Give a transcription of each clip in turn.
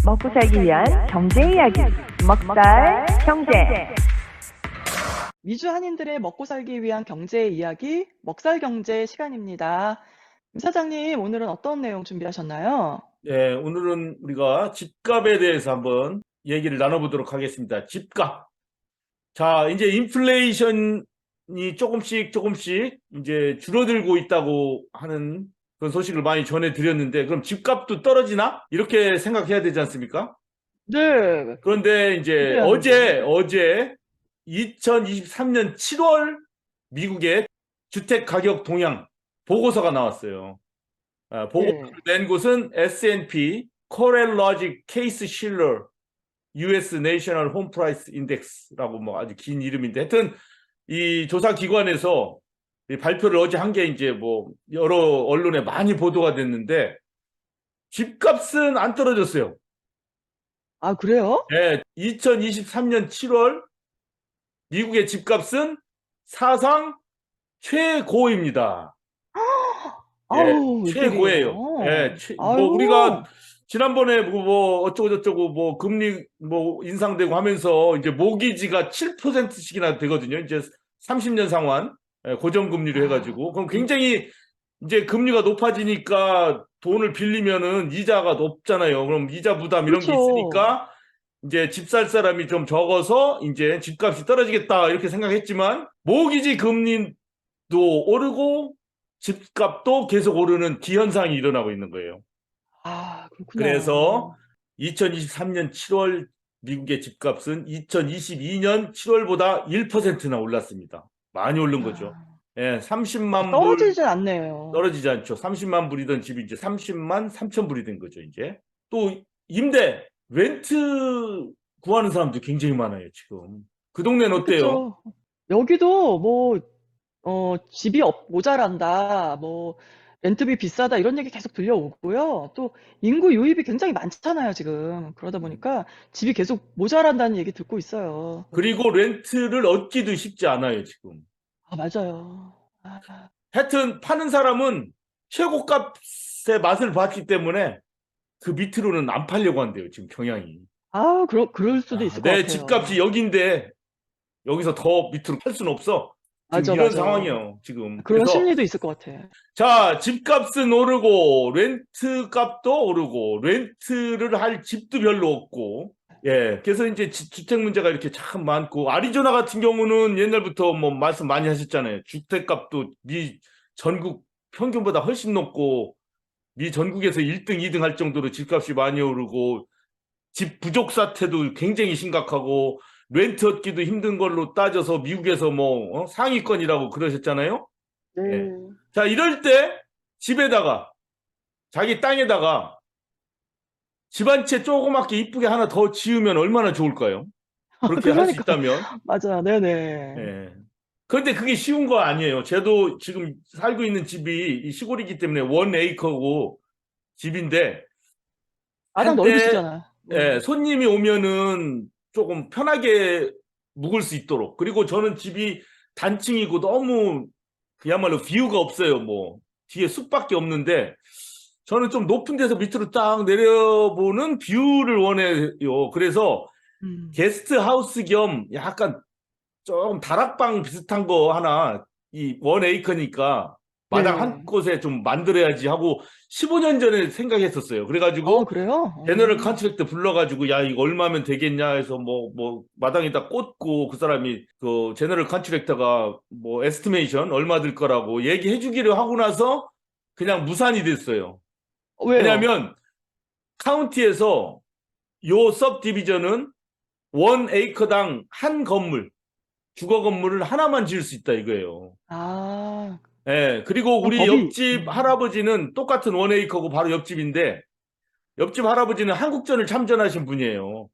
먹고 살기 위한 경제 이야기, 먹살 경제. 미주 한인들의 먹고 살기 위한 경제 이야기, 먹살 경제 시간입니다. 임 사장님, 오늘은 어떤 내용 준비하셨나요? 네, 오늘은 우리가 집값에 대해서 한번 얘기를 나눠보도록 하겠습니다. 집값. 자, 이제 인플레이션이 조금씩 이제 줄어들고 있다고 하는 그런 소식을 많이 전해드렸는데, 그럼 집값도 떨어지나? 이렇게 생각해야 되지 않습니까? 네, 그런데 이제 기대하는데. 어제 2023년 7월 미국의 주택 가격 동향 보고서가 나왔어요. 보고서를 네. 낸 곳은 S&P CoreLogic Case Shiller US National Home Price Index라고 뭐 아주 긴 이름인데, 하여튼 이 조사 기관에서 이 발표를 어제 한 게 이제 뭐 여러 언론에 많이 보도가 됐는데, 집값은 안 떨어졌어요. 아, 그래요? 네, 2023년 7월 미국의 집값은 사상 최고입니다. 예, 아우, 최고예요. 예, 웬일이에요? 뭐 우리가 아유, 지난번에 뭐 어쩌고 저쩌고 뭐 금리 뭐 인상되고 하면서 이제 모기지가 7%씩이나 되거든요. 이제 30년 상환 고정금리로 아, 해가지고, 그럼 굉장히 이제 금리가 높아지니까 돈을 빌리면은 이자가 높잖아요. 그럼 이자 부담 이런 게 그렇죠. 있으니까 이제 집 살 사람이 좀 적어서 이제 집값이 떨어지겠다 이렇게 생각했지만, 모기지 금리도 오르고 집값도 계속 오르는 기현상이 일어나고 있는 거예요. 아, 그래서 그렇구나. 2023년 7월 미국의 집값은 2022년 7월보다 1%나 올랐습니다. 많이 오른 거죠. 아, 예, 30만 불 떨어지진 않네요. 떨어지지 않죠. 30만 불이던 집이 이제 30만 3천 불이 된 거죠, 이제. 또 임대, 렌트 구하는 사람도 굉장히 많아요, 지금. 그 동네는 어때요? 그렇겠죠. 여기도 뭐 집이 모자란다, 뭐 렌트비 비싸다 이런 얘기 계속 들려오고요. 또 인구 유입이 굉장히 많잖아요, 지금. 그러다 보니까 집이 계속 모자란다는 얘기 듣고 있어요. 그리고 렌트를 얻기도 쉽지 않아요, 지금. 아, 맞아요. 아, 하여튼 파는 사람은 최고값의 맛을 봤기 때문에 그 밑으로는 안 팔려고 한대요, 지금 경향이. 그럴 수도 있을 것 내 집값이 같아요. 여긴데 여기서 더 밑으로 팔 수는 없어. 지금 맞아, 이런 맞아. 상황이에요, 지금. 그런 그래서 심리도 있을 것 같아. 자, 집값은 오르고 렌트 값도 오르고 렌트를 할 집도 별로 없고, 예, 그래서 이제 주택 문제가 이렇게 참 많고, 아리조나 같은 경우는 옛날부터 뭐 말씀 많이 하셨잖아요. 주택값도 미 전국 평균보다 훨씬 높고 미 전국에서 1등, 2등 할 정도로 집값이 많이 오르고, 집 부족 사태도 굉장히 심각하고, 렌트 얻기도 힘든 걸로 따져서 미국에서 뭐 상위권이라고 그러셨잖아요. 예. 네. 자, 이럴 때 집에다가, 자기 땅에다가 집 한 채 조그맣게 이쁘게 하나 더 지으면 얼마나 좋을까요? 그렇게 할 수 그러니까 있다면. 맞아. 네네. 예. 그런데 그게 쉬운 거 아니에요. 저도 지금 살고 있는 집이 이 시골이기 때문에 원 에이커고 집인데, 마당 한때 넓으시잖아. 예, 손님이 오면은 조금 편하게 묵을 수 있도록. 그리고 저는 집이 단층이고 너무 그야말로 뷰가 없어요. 뭐 뒤에 숲밖에 없는데, 저는 좀 높은 데서 밑으로 딱 내려보는 뷰를 원해요. 그래서 음. 게스트 하우스 겸 약간 좀 다락방 비슷한 거 하나, 이 원 에이커니까 마당 한 네. 곳에 좀 만들어야지 하고 15년 전에 생각했었어요. 그래가지고 그래요? 제너럴 컨트랙트 불러가지고, 야, 이거 얼마면 되겠냐 해서 뭐 마당에다 꽂고, 그 사람이 그 제너럴 컨트랙터가 뭐 에스티메이션 얼마 들 거라고 얘기해 주기를 하고 나서 그냥 무산이 됐어요. 왜요? 왜냐하면 카운티에서 요 섭 디비전은 원 에이커당 한 건물, 주거 건물을 하나만 지을 수 있다 이거예요. 아. 예, 그리고 그럼 우리 법이 옆집 할아버지는 똑같은 원 에이커고 바로 옆집인데, 옆집 할아버지는 한국전을 참전하신 분이에요.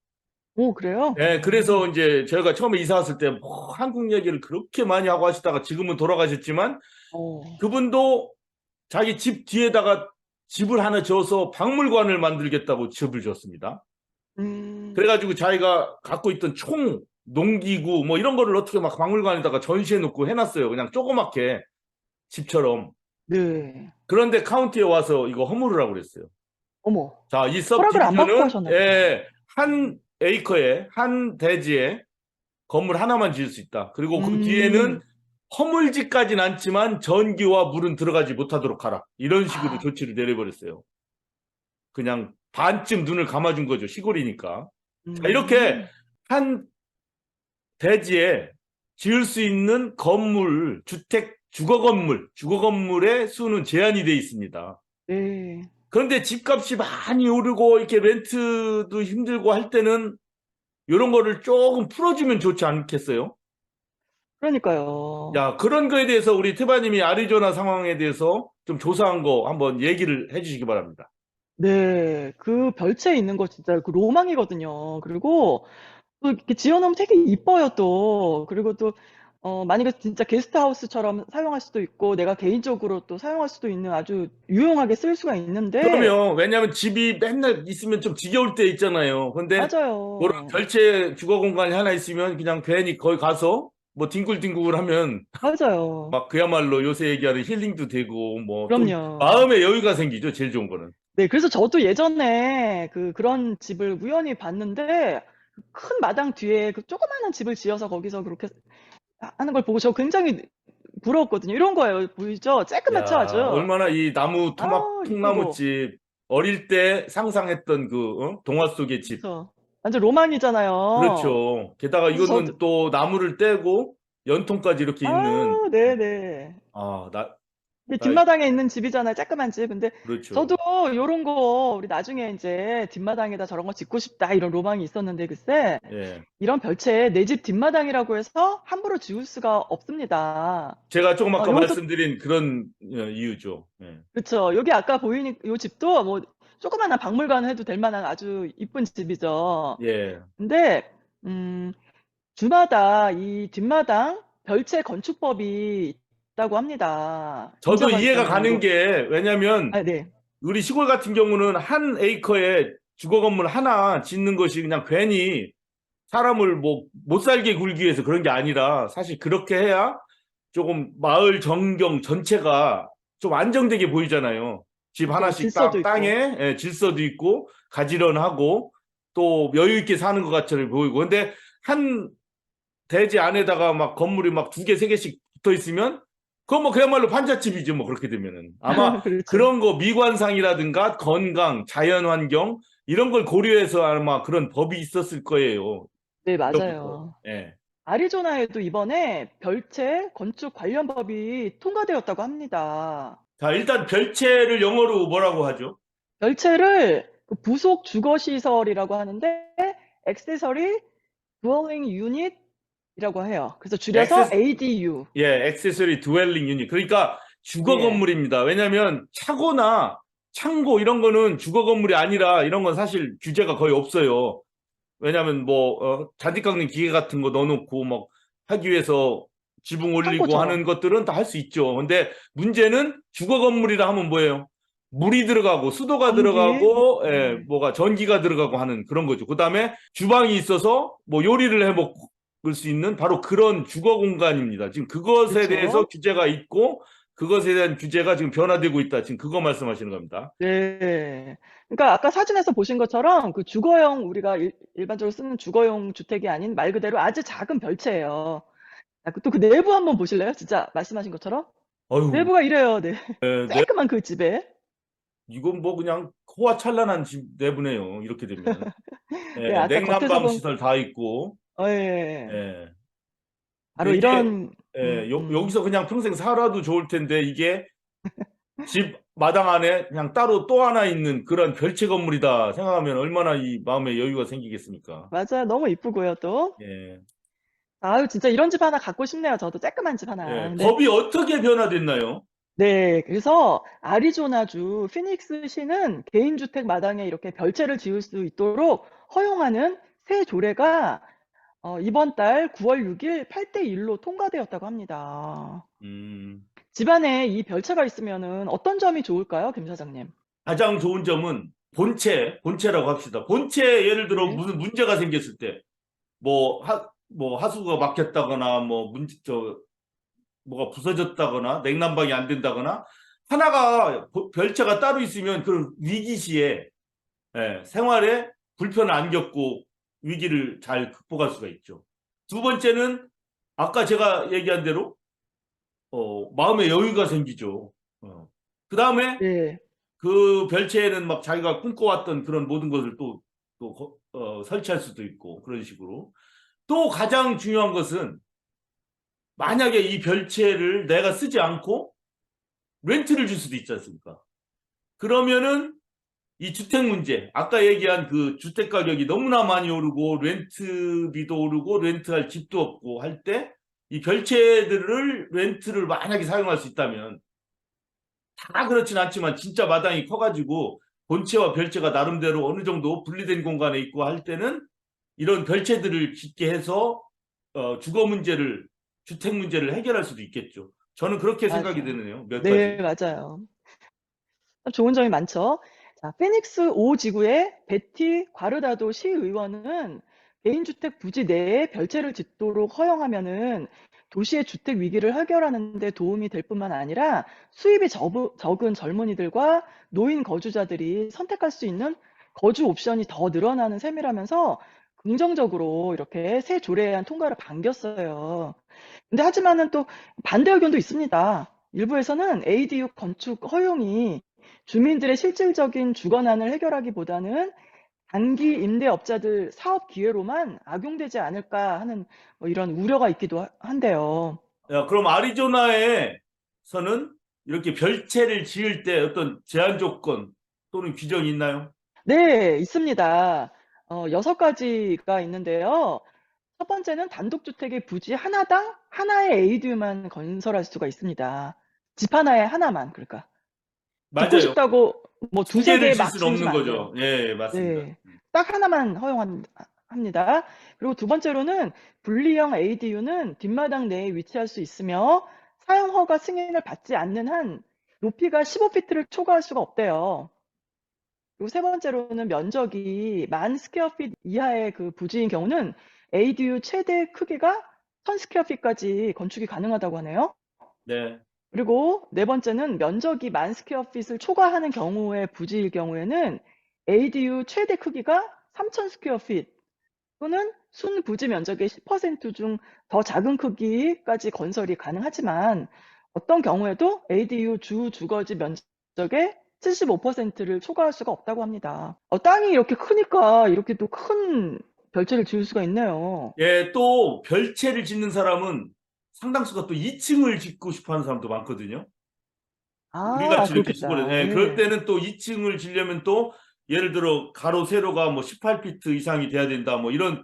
그래요? 예, 그래서 이제 저희가 처음에 이사 왔을 때 뭐 한국 얘기를 그렇게 많이 하고 하시다가 지금은 돌아가셨지만, 어. 그분도 자기 집 뒤에다가 집을 하나 지어서 박물관을 만들겠다고 집을 지었습니다. 음. 그래가지고 자기가 갖고 있던 총, 농기구 뭐 이런 거를 어떻게 막 박물관에다가 전시해 놓고 해놨어요. 그냥 조그맣게 집처럼. 네. 그런데 카운티에 와서 이거 허물으라고 그랬어요. 어머, 자, 이 허락을 안 받고 सब디비전은 하셨나 보다. 예, 한 에이커에 한 대지에 건물 하나만 지을 수 있다. 그리고 그 뒤에는 음, 허물지까지는 않지만 전기와 물은 들어가지 못하도록 하라. 이런 식으로 아, 조치를 내려버렸어요. 그냥 반쯤 눈을 감아준 거죠. 시골이니까. 자, 이렇게 음, 한 대지에 지을 수 있는 건물, 주택, 주거 건물의 수는 제한이 돼 있습니다. 네. 그런데 집값이 많이 오르고 이렇게 렌트도 힘들고 할 때는 이런 거를 조금 풀어주면 좋지 않겠어요? 그러니까요. 야, 그런 거에 대해서 우리 테바님이 아리조나 상황에 대해서 좀 조사한 거 한번 얘기를 해주시기 바랍니다. 네, 그 별채에 있는 거 진짜 그 로망이거든요. 그리고 또 이렇게 지어놓으면 되게 이뻐요, 또. 그리고 또, 만약에 진짜 게스트하우스처럼 사용할 수도 있고, 내가 개인적으로 또 사용할 수도 있는 아주 유용하게 쓸 수가 있는데, 그러면 왜냐하면 집이 맨날 있으면 좀 지겨울 때 있잖아요. 근데 그런 맞아요. 별채 주거 공간이 하나 있으면 그냥 괜히 거기 가서 뭐 뒹굴뒹굴 하면 맞아요. 막 그야말로 요새 얘기하는 힐링도 되고 뭐 좀 그럼요. 마음의 여유가 생기죠. 제일 좋은 거는. 네, 그래서 저도 예전에 그런 집을 우연히 봤는데, 큰 마당 뒤에 그 조그마한 집을 지어서 거기서 그렇게 하는 걸 보고 저 굉장히 부러웠거든요. 이런 거예요. 보이죠? 쬐끄맣죠, 야, 아주. 얼마나 이 나무 이쁘고. 통나무집 어릴 때 상상했던 그 동화 속의 집. 그쵸. 완전 로망이잖아요. 그렇죠. 게다가 그래서 이거는 저도, 또 나무를 떼고 연통까지 이렇게 있는 네네. 아, 이게 나 뒷마당에 있는 집이잖아요. 조그만 집. 근데 그렇죠. 저도 요런 거, 우리 나중에 이제 뒷마당에다 저런 거 짓고 싶다. 이런 로망이 있었는데, 글쎄, 예. 이런 별채 내 집 뒷마당이라고 해서 함부로 지울 수가 없습니다. 제가 조금 아까 요것도, 말씀드린 그런 이유죠. 예. 그쵸. 여기 아까 보이는 요 집도 뭐, 조그마한 박물관 해도 될 만한 아주 이쁜 집이죠. 예. 근데, 음, 주마다 이 뒷마당 별채 건축법이 있다고 합니다. 저도 공사가 이해가 있다면 가는 게 왜냐면 아, 네. 우리 시골 같은 경우는 한 에이커에 주거 건물 하나 짓는 것이 그냥 괜히 사람을 뭐 못 살게 굴기 위해서 그런 게 아니라 사실 그렇게 해야 조금 마을 전경 전체가 좀 안정되게 보이잖아요. 집 그쵸. 하나씩 질서도 딱 있고. 땅에 질서도 있고 가지런하고 또 여유 있게 사는 것 같이 보이고. 근데 한 대지 안에다가 막 건물이 막 두 개, 세 개씩 붙어 있으면 그건 뭐 그야말로 판잣집이죠. 뭐 그렇게 되면은. 아마 그렇죠. 그런 거 미관상이라든가 건강, 자연환경 이런 걸 고려해서 아마 그런 법이 있었을 거예요. 네, 예전부터. 맞아요. 예. 아리조나에도 이번에 별채 건축 관련 법이 통과되었다고 합니다. 자, 일단 별채를 영어로 뭐라고 하죠? 별채를 그 부속 주거 시설이라고 하는데 Accessory Dwelling Unit이라고 해요. 그래서 줄여서 액세스, ADU. 예, 액세서리 드웰링 유닛. 그러니까 주거 예. 건물입니다. 왜냐하면 차고나 창고 이런 거는 주거 건물이 아니라 이런 건 사실 규제가 거의 없어요. 왜냐하면 뭐 잔디 깎는 기계 같은 거 넣어놓고 막 하기 위해서 지붕 올리고 창고처럼. 하는 것들은 다 할 수 있죠. 근데 문제는 주거 건물이라 하면 뭐예요? 물이 들어가고 수도가 전기. 들어가고 예, 네. 뭐가 전기가 들어가고 하는 그런 거죠. 그다음에 주방이 있어서 뭐 요리를 해 먹을 수 있는 바로 그런 주거 공간입니다. 지금 그것에 대해서 그렇죠. 규제가 있고 그것에 대한 규제가 지금 변화되고 있다. 지금 그거 말씀하시는 겁니다. 네. 그러니까 아까 사진에서 보신 것처럼 그 주거용 우리가 일반적으로 쓰는 주거용 주택이 아닌 말 그대로 아주 작은 별채예요. 또 그 내부 한번 보실래요? 진짜 말씀하신 것처럼? 어휴, 내부가 이래요. 네. 네, 쬐끄만 그 집에. 이건 뭐 그냥 호화찬란한 집 내부네요. 이렇게 되면. 네, 예, 아까 겉에서 냉난방 본, 시설 다 있고. 예. 예. 바로 근데 이게 이런, 예, 여기서 그냥 평생 살아도 좋을 텐데 이게 집 마당 안에 그냥 따로 또 하나 있는 그런 별채 건물이다 생각하면 얼마나 이 마음에 여유가 생기겠습니까? 맞아요. 너무 이쁘고요, 또. 예. 아유, 진짜 이런 집 하나 갖고 싶네요. 저도 쬐끄만 집 하나. 예. 근데, 법이 어떻게 변화됐나요? 네. 그래서 아리조나주 피닉스시는 개인주택 마당에 이렇게 별채를 지을 수 있도록 허용하는 새 조례가 이번 달 9월 6일 8대1로 통과되었다고 합니다. 음, 집안에 이 별채가 있으면은 어떤 점이 좋을까요, 김 사장님? 가장 좋은 점은 본체라고 합시다. 본체 예를 들어 네. 무슨 문제가 생겼을 때 뭐 하수구가 막혔다거나 뭐 뭐가 부서졌다거나 냉난방이 안 된다거나 하나가 별채가 따로 있으면 그 위기 시에 생활에 불편을 안 겪고 위기를 잘 극복할 수가 있죠. 두 번째는 아까 제가 얘기한 대로 마음의 여유가 생기죠. 그 다음에 네. 그 별채에는 막 자기가 꿈꿔왔던 그런 모든 것을 설치할 수도 있고 그런 식으로. 또 가장 중요한 것은 만약에 이 별채를 내가 쓰지 않고 렌트를 줄 수도 있지 않습니까? 그러면은 이 주택 문제, 아까 얘기한 그 주택 가격이 너무나 많이 오르고 렌트비도 오르고 렌트할 집도 없고 할 때 이 별채들을 렌트를 만약에 사용할 수 있다면 다 그렇진 않지만 진짜 마당이 커가지고 본체와 별채가 나름대로 어느 정도 분리된 공간에 있고 할 때는 이런 별채들을 짓게 해서 주거 문제를, 주택 문제를 해결할 수도 있겠죠. 저는 그렇게 생각이 맞아요. 되네요. 몇 네, 가지. 맞아요. 좋은 점이 많죠. 자, 피닉스 5 지구의 베티 과르다도 시의원은 개인주택 부지 내에 별채를 짓도록 허용하면은 도시의 주택 위기를 해결하는 데 도움이 될 뿐만 아니라 수입이 적은 젊은이들과 노인 거주자들이 선택할 수 있는 거주 옵션이 더 늘어나는 셈이라면서 긍정적으로 이렇게 새 조례안 통과를 반겼어요. 근데 하지만은 또 반대 의견도 있습니다. 일부에서는 ADU 건축 허용이 주민들의 실질적인 주거난을 해결하기보다는 단기 임대업자들 사업 기회로만 악용되지 않을까 하는 뭐 이런 우려가 있기도 한데요. 야, 그럼 아리조나에서는 이렇게 별채를 지을 때 어떤 제한 조건 또는 규정이 있나요? 네, 있습니다. 6가지가 있는데요. 첫 번째는 단독주택의 부지 하나당 하나의 ADU만 건설할 수가 있습니다. 집 하나에 하나만, 그러니까. 짓고 맞아요. 싶다고 뭐 두 두세 개를 개 질 막 수는 없는 지으시면 안 돼요. 거죠. 예, 맞습니다. 네. 딱 하나만 합니다. 그리고 두 번째로는 분리형 ADU는 뒷마당 내에 위치할 수 있으며 사용 허가 승인을 받지 않는 한 높이가 15피트를 초과할 수가 없대요. 그리고 세 번째로는 면적이 10,000스퀘어핏 이하의 그 부지인 경우는 ADU 최대 크기가 1,000스퀘어핏까지 건축이 가능하다고 하네요. 네. 그리고 네 번째는 면적이 10,000스퀘어핏을 초과하는 경우의 부지일 경우에는 ADU 최대 크기가 3,000스퀘어핏 또는 순 부지 면적의 10%중 더 작은 크기까지 건설이 가능하지만 어떤 경우에도 ADU 주 주거지 면적의 75%를 초과할 수가 없다고 합니다. 땅이 이렇게 크니까 이렇게 또 큰 별채를 지을 수가 있네요. 예, 또 별채를 짓는 사람은 상당수가 또 2층을 짓고 싶어 하는 사람도 많거든요. 우리 같이 이렇게 시골에, 그렇겠다. 그럴 예. 때는 또 2층을 지려면 또 예를 들어 가로 세로가 뭐 18피트 이상이 돼야 된다 뭐 이런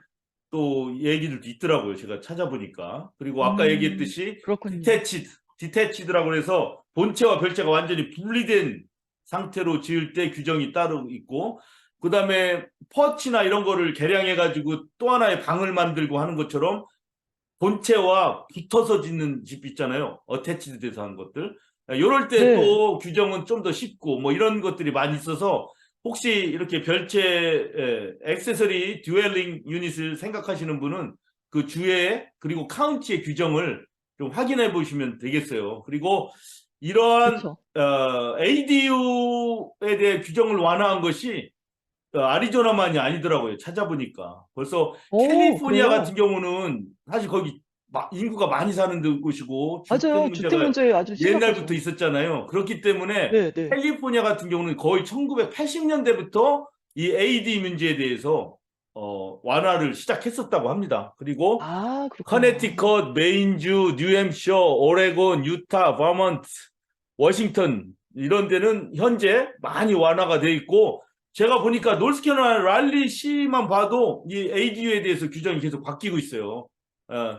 또 얘기들도 있더라고요. 제가 찾아보니까. 그리고 아까 얘기했듯이 그렇군요. 디태치드라고 해서 본체와 별채가 완전히 분리된 상태로 지을 때 규정이 따로 있고, 그 다음에 퍼치나 이런 거를 개량해 가지고 또 하나의 방을 만들고 하는 것처럼 본체와 붙어서 짓는 집 있잖아요. 어태치드 돼서 한 것들. 이럴 때 네. 또 규정은 좀 더 쉽고 뭐 이런 것들이 많이 있어서 혹시 이렇게 별채 액세서리 듀얼링 유닛을 생각하시는 분은 그 주에 그리고 카운티의 규정을 좀 확인해 보시면 되겠어요. 그리고 이러한 그쵸. ADU에 대해 규정을 완화한 것이 아리조나만이 아니더라고요. 찾아보니까. 벌써 캘리포니아 같은 그래요? 경우는 사실 거기 인구가 많이 사는 곳이고 주택 맞아요. 주택 문제가 문제 아주 옛날부터 심각하죠. 있었잖아요. 그렇기 때문에 네, 네. 캘리포니아 같은 경우는 거의 1980년대부터 이 AD 문제에 대해서 완화를 시작했었다고 합니다. 그리고 그렇구나. 커네티컷, 메인주, 뉴햄셔, 오레곤, 유타, 버먼트, 워싱턴 이런 데는 현재 많이 완화가 돼 있고 제가 보니까 노스캐롤라이나 랄리 시만 봐도 이 ADU에 대해서 규정이 계속 바뀌고 있어요.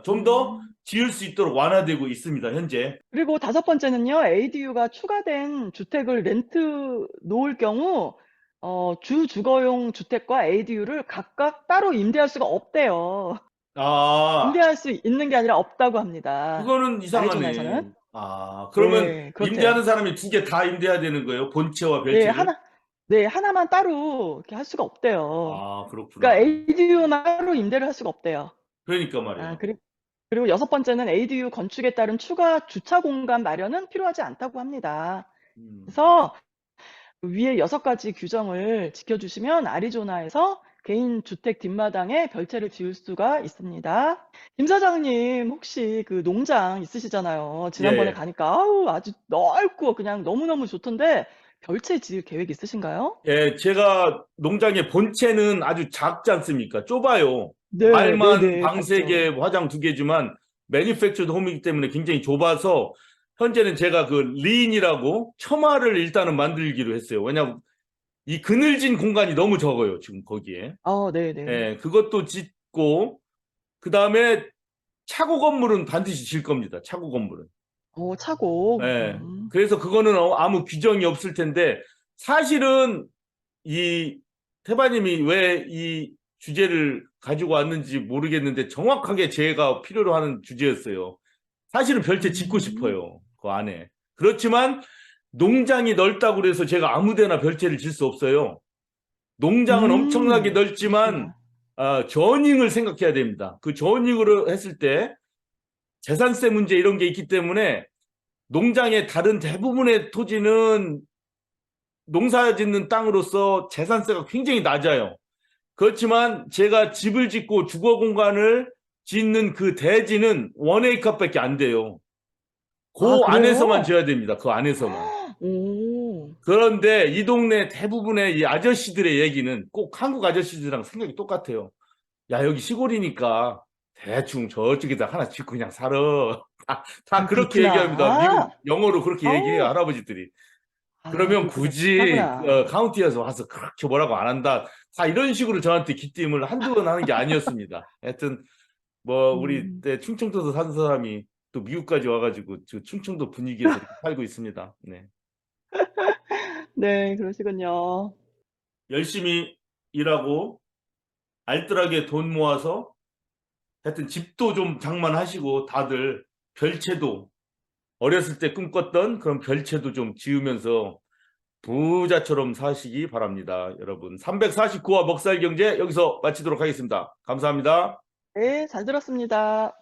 좀 더 음. 지을 수 있도록 완화되고 있습니다. 현재. 그리고 다섯 번째는요. ADU가 추가된 주택을 렌트 놓을 경우 주 주거용 주택과 ADU를 각각 따로 임대할 수가 없대요. 아, 임대할 수 있는 게 아니라 없다고 합니다. 그거는 아리조나에서는. 이상하네. 그러면 네, 임대하는 그렇대요. 사람이 두 개 다 임대해야 되는 거예요? 본체와 네, 별체를? 하나만 따로 이렇게 할 수가 없대요. 그러니까 그렇구나. ADU만 따로 임대를 할 수가 없대요. 그러니까 아, 말이에요. 그리고 여섯 번째는 ADU 건축에 따른 추가 주차 공간 마련은 필요하지 않다고 합니다. 음. 그래서 위에 6가지 규정을 지켜주시면 아리조나에서 개인 주택 뒷마당에 별채를 지을 수가 있습니다. 김 사장님, 혹시 그 농장 있으시잖아요. 지난번에 예. 가니까 아우, 아주 넓고 그냥 너무너무 좋던데 별채 지을 계획 있으신가요? 예, 제가 농장의 본체는 아주 작지 않습니까? 좁아요. 네, 말만 네네, 방 봤죠. 3개, 화장 2개지만 매니팩처드 홈이기 때문에 굉장히 좁아서 현재는 제가 그 리인이라고 처마를 일단은 만들기로 했어요. 왜냐하면 이 그늘진 공간이 너무 적어요. 지금 거기에. 네네. 예, 그것도 짓고 그다음에 차고 건물은 반드시 질 겁니다. 차고 건물은. 차고. 예. 그래서 그거는 아무 규정이 없을 텐데 사실은 이 태바님이 왜 이 주제를 가지고 왔는지 모르겠는데 정확하게 제가 필요로 하는 주제였어요. 사실은 별채 짓고 싶어요. 그 안에. 그렇지만 농장이 넓다고 그래서 제가 아무데나 별채를 질 수 없어요. 농장은 엄청나게 넓지만 그렇구나. 저닝을 생각해야 됩니다. 그 저닝으로 했을 때 재산세 문제 이런 게 있기 때문에 농장의 다른 대부분의 토지는 농사 짓는 땅으로서 재산세가 굉장히 낮아요. 그렇지만 제가 집을 짓고 주거 공간을 짓는 그 대지는 1에이커밖에 안 돼요. 그 아, 안에서만 그래요? 지어야 됩니다. 그 안에서만. 오. 그런데 이 동네 대부분의 이 아저씨들의 얘기는 꼭 한국 아저씨들이랑 생각이 똑같아요. 야, 여기 시골이니까 대충 저쪽에다 하나 짓고 그냥 살아. 다 그렇게 얘기합니다. 미국 그렇구나. 영어로 그렇게 얘기해요, 아우. 할아버지들이. 그러면 그렇게 굳이 하구나. 카운티에서 와서 그렇게 뭐라고 안 한다. 다 이런 식으로 저한테 기띔을 한두 번 하는 게 아니었습니다. 하여튼 뭐 우리 음. 때 충청도에서 사는 사람이 또 미국까지 와가지고 저 충청도 분위기에서 이렇게 살고 있습니다. 네. 네, 그러시군요. 열심히 일하고 알뜰하게 돈 모아서 하여튼 집도 좀 장만하시고 다들 별채도 어렸을 때 꿈꿨던 그런 별채도 좀 지으면서 부자처럼 사시기 바랍니다. 여러분 349화 먹살경제 여기서 마치도록 하겠습니다. 감사합니다. 네, 잘 들었습니다.